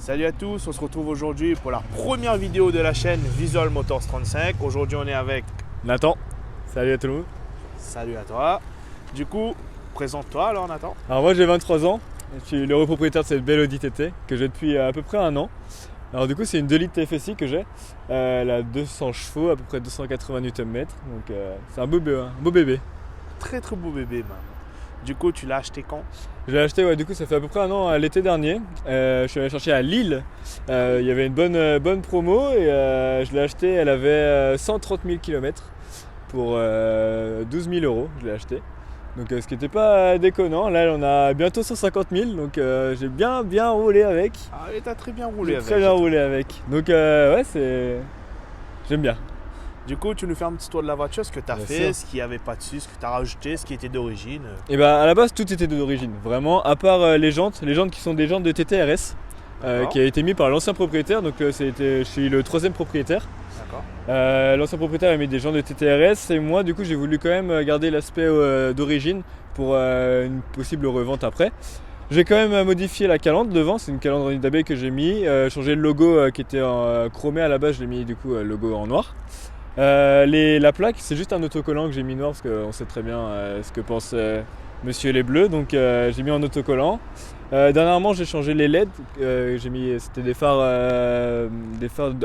Salut à tous, on se retrouve aujourd'hui pour la première vidéo de la chaîne Visual Motors 35. Aujourd'hui on est avec Nathan, salut à tout le monde. Salut à toi. Du coup, présente-toi alors Nathan. Alors moi j'ai 23 ans, je suis le propriétaire de cette belle Audi TT que j'ai depuis à peu près un an. Alors du coup c'est une 2 litres TFSI que j'ai, elle a 200 chevaux, à peu près 280 Nm, donc c'est un beau bébé. Très beau bébé même. Du coup tu l'as acheté quand? Je l'ai acheté, du coup ça fait à peu près un an, l'été dernier. Je suis allé chercher à Lille, il y avait une bonne promo et je l'ai acheté, elle avait 130 000 km pour 12 000 €, je l'ai acheté. Donc ce qui n'était pas déconnant, là on a bientôt 150 000, donc j'ai bien roulé avec. Ah et t'as très bien roulé avec. Très bien roulé avec, donc ouais j'aime bien. Du coup tu nous fais un petit tour de la voiture, ce que tu as Bien fait, sûr. ce qu'il n'y avait pas dessus, ce que tu as rajouté, ce qui était d'origine. Et bah à la base tout était d'origine, vraiment, à part les jantes qui sont des jantes de TTRS, qui a été mis par l'ancien propriétaire, donc je suis le troisième propriétaire. D'accord. L'ancien propriétaire a mis des jantes de TTRS et moi du coup j'ai voulu quand même garder l'aspect d'origine pour une possible revente après. J'ai quand même modifié la calandre devant, c'est une calandre en nid d'abeille que j'ai mis, changé le logo qui était chromé à la base, je l'ai mis du coup le logo en noir. La plaque, c'est juste un autocollant que j'ai mis noir parce qu'on sait très bien ce que pense Monsieur les Bleus, donc j'ai mis en autocollant. Dernièrement, j'ai changé les LED, c'était des phares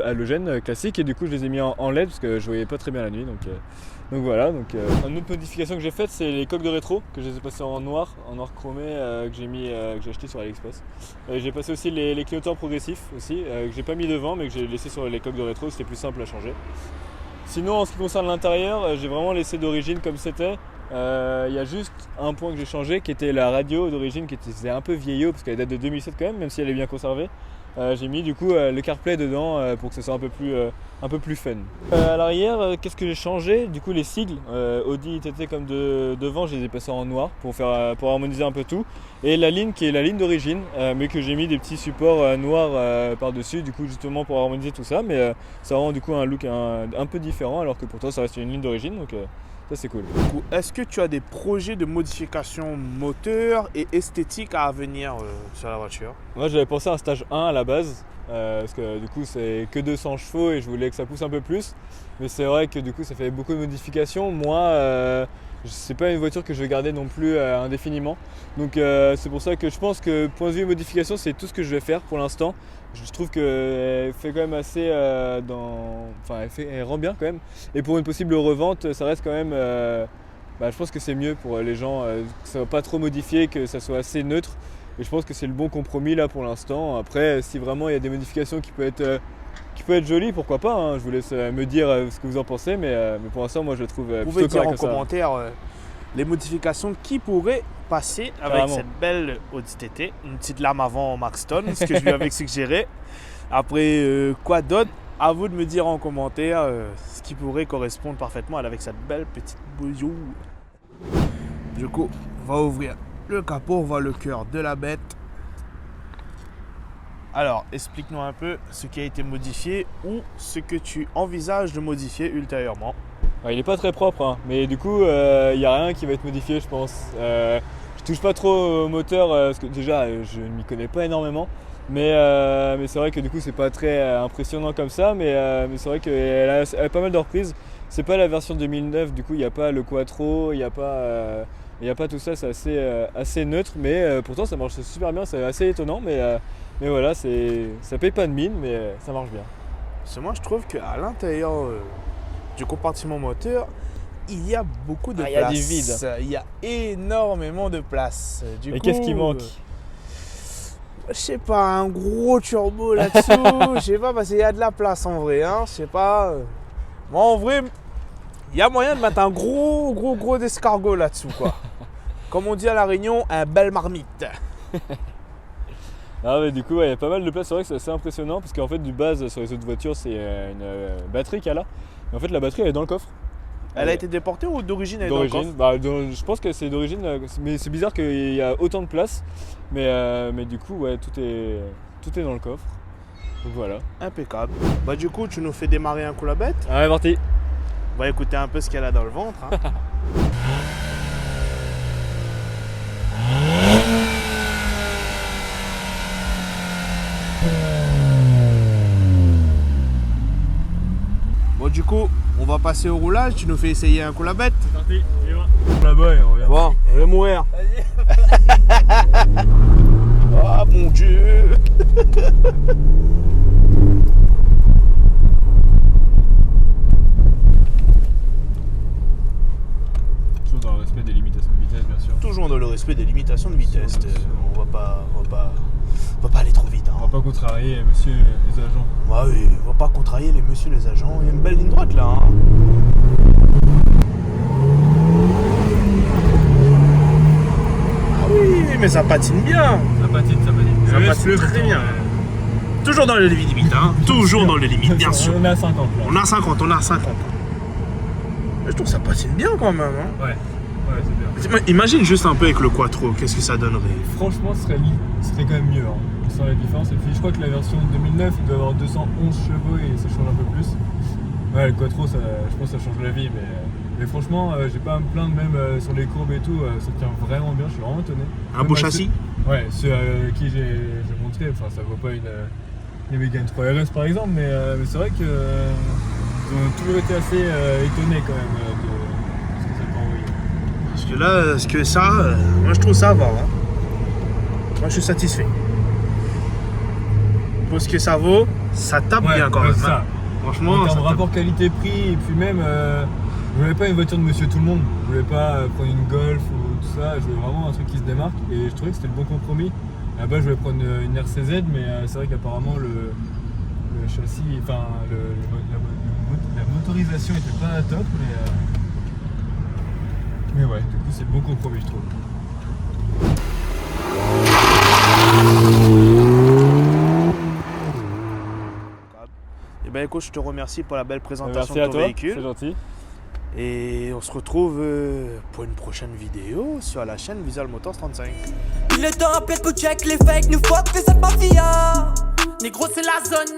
halogènes classiques et du coup je les ai mis en LED parce que je voyais pas très bien la nuit. Donc voilà. Une autre modification que j'ai faite, c'est les coques de rétro que je les ai passées en noir chromé que j'ai acheté sur AliExpress. J'ai passé aussi les clignotants progressifs aussi que j'ai pas mis devant mais que j'ai laissé sur les coques de rétro, c'était plus simple à changer. Sinon, en ce qui concerne l'intérieur, j'ai vraiment laissé d'origine comme c'était. Il y a juste un point que j'ai changé qui était la radio d'origine qui était un peu vieillot parce qu'elle date de 2007 quand même si elle est bien conservée. J'ai mis du coup le CarPlay dedans pour que ce soit un peu plus fun. À l'arrière, qu'est-ce que j'ai changé? Du coup les sigles Audi TT comme devant, je les ai passés en noir pour harmoniser un peu tout. Et la ligne qui est la ligne d'origine mais que j'ai mis des petits supports noirs par dessus du coup justement pour harmoniser tout ça, mais ça rend du coup un look un peu différent alors que pourtant ça reste une ligne d'origine, donc ça c'est cool. Du coup, est-ce que tu as des projets de modification moteur et esthétique à venir sur la voiture? Moi j'avais pensé à un stage 1 à la base parce que du coup c'est que 200 chevaux et je voulais que ça pousse un peu plus, mais c'est vrai que du coup ça fait beaucoup de modifications. Moi c'est pas une voiture que je vais garder non plus indéfiniment, donc c'est pour ça que je pense que point de vue modification c'est tout ce que je vais faire pour l'instant. Je trouve qu'elle fait quand même assez elle rend bien quand même, et pour une possible revente ça reste quand même je pense que c'est mieux pour les gens que ça soit pas trop modifié, que ça soit assez neutre. Et je pense que c'est le bon compromis là pour l'instant. Après, si vraiment il y a des modifications qui peuvent être jolies, pourquoi pas, hein. Je vous laisse me dire ce que vous en pensez, mais pour l'instant, moi je le trouve Vous plutôt pouvez dire correct en comme ça. commentaire les modifications qui pourraient passer avec Carrément. cette belle Audi TT. Une petite lame avant Maxton, ce que je lui avais suggéré. Après, quoi d'autre? À vous de me dire en commentaire ce qui pourrait correspondre parfaitement avec cette belle petite bouillou. Du coup, on va ouvrir le capot, on voit le cœur de la bête. Alors, explique-nous un peu ce qui a été modifié ou ce que tu envisages de modifier ultérieurement. Ouais, il n'est pas très propre, hein, mais du coup, il n'y a rien qui va être modifié, je pense. Je touche pas trop au moteur parce que déjà, je ne m'y connais pas énormément. Mais c'est vrai que du coup c'est pas très impressionnant comme ça, mais c'est vrai qu'elle a pas mal de reprises. C'est pas la version 2009, du coup il n'y a pas le quattro, il n'y a pas tout ça, c'est assez neutre, mais pourtant ça marche super bien, c'est assez étonnant, mais voilà, ça paye pas de mine, mais ça marche bien. Parce que moi je trouve qu'à l'intérieur du compartiment moteur, il y a beaucoup de place. Il y a du vide. Il y a énormément de place. Et qu'est-ce qui manque? Je sais pas, un gros turbo là-dessous, je sais pas, parce qu'il y a de la place en vrai, hein, je sais pas. Moi en vrai, il y a moyen de mettre un gros escargot là-dessous, quoi. Comme on dit à La Réunion, un bel marmite. Ah mais du coup il y a pas mal de place, c'est vrai que c'est assez impressionnant parce qu'en fait du base sur les autres voitures c'est une batterie qu'elle a. Mais en fait la batterie elle est dans le coffre. Elle a été déportée ou d'origine elle est dans le coffre? Je pense que c'est d'origine, mais c'est bizarre qu'il y a autant de place. Mais du coup, ouais, tout est dans le coffre. Donc voilà. Impeccable. Du coup, tu nous fais démarrer un coup la bête. Allez, parti. On va écouter un peu ce qu'elle a dans le ventre. Hein. coup, on va passer au roulage. Tu nous fais essayer un coup la bête. C'est parti, on y va. Là-bas et on revient. Bon, je vais mourir. Oh mon Dieu. Toujours dans le respect des limitations de vitesse, bien sûr. Toujours dans le respect des limitations de vitesse. On va pas aller trop vite. Hein. On va pas contrarier monsieur les agents. Bah oui, on va pas contrarier les messieurs les agents. Il y a une belle ligne droite là. Hein. Ah oui, mais ça patine bien. Ça patine. Ça patine très bien. Toujours dans les limites, hein. Toujours dans les limites, bien sûr. On est à 50 là. On a 50. Mais je trouve que ça patine bien quand même. Hein. Ouais, c'est bien. Imagine juste un peu avec le quattro, qu'est-ce que ça donnerait? Franchement, ce serait quand même mieux. Hein. Sans la différence. Et puis, je crois que la version 2009, il doit avoir 211 chevaux et ça change un peu plus. Ouais, le quattro, je pense que ça change la vie. Mais franchement, j'ai pas à me plaindre, même sur les courbes et tout. Ça tient vraiment bien. Je suis vraiment étonné. Un beau châssis? Ouais, ceux à qui j'ai montré, enfin, ça vaut pas une Mégane 3 RS par exemple, mais c'est vrai que ils ont toujours été assez étonnés quand même de ce que ça peut envoyer. Parce que là, moi je trouve ça va. Hein. Moi je suis satisfait. Pour ce que ça vaut, ça tape bien quand même. Ça. Hein. Franchement, en termes ça de rapport qualité-prix, et puis même, je voulais pas une voiture de monsieur tout le monde, je voulais pas prendre une Golf ou tout ça, je voulais vraiment un truc qui se démarque, et je trouvais que c'était le bon compromis. À la base, je voulais prendre une RCZ, mais c'est vrai qu'apparemment le châssis, enfin la motorisation était pas top, mais ouais, du coup c'est le bon compromis, je trouve. Eh ben écoute, je te remercie pour la belle présentation Merci de à ton toi, véhicule. c'est gentil. Et on se retrouve pour une prochaine vidéo sur la chaîne Visual Motors 35. Il est temps, check les fakes, nous fuck que cette mafia. Négro, c'est la zone,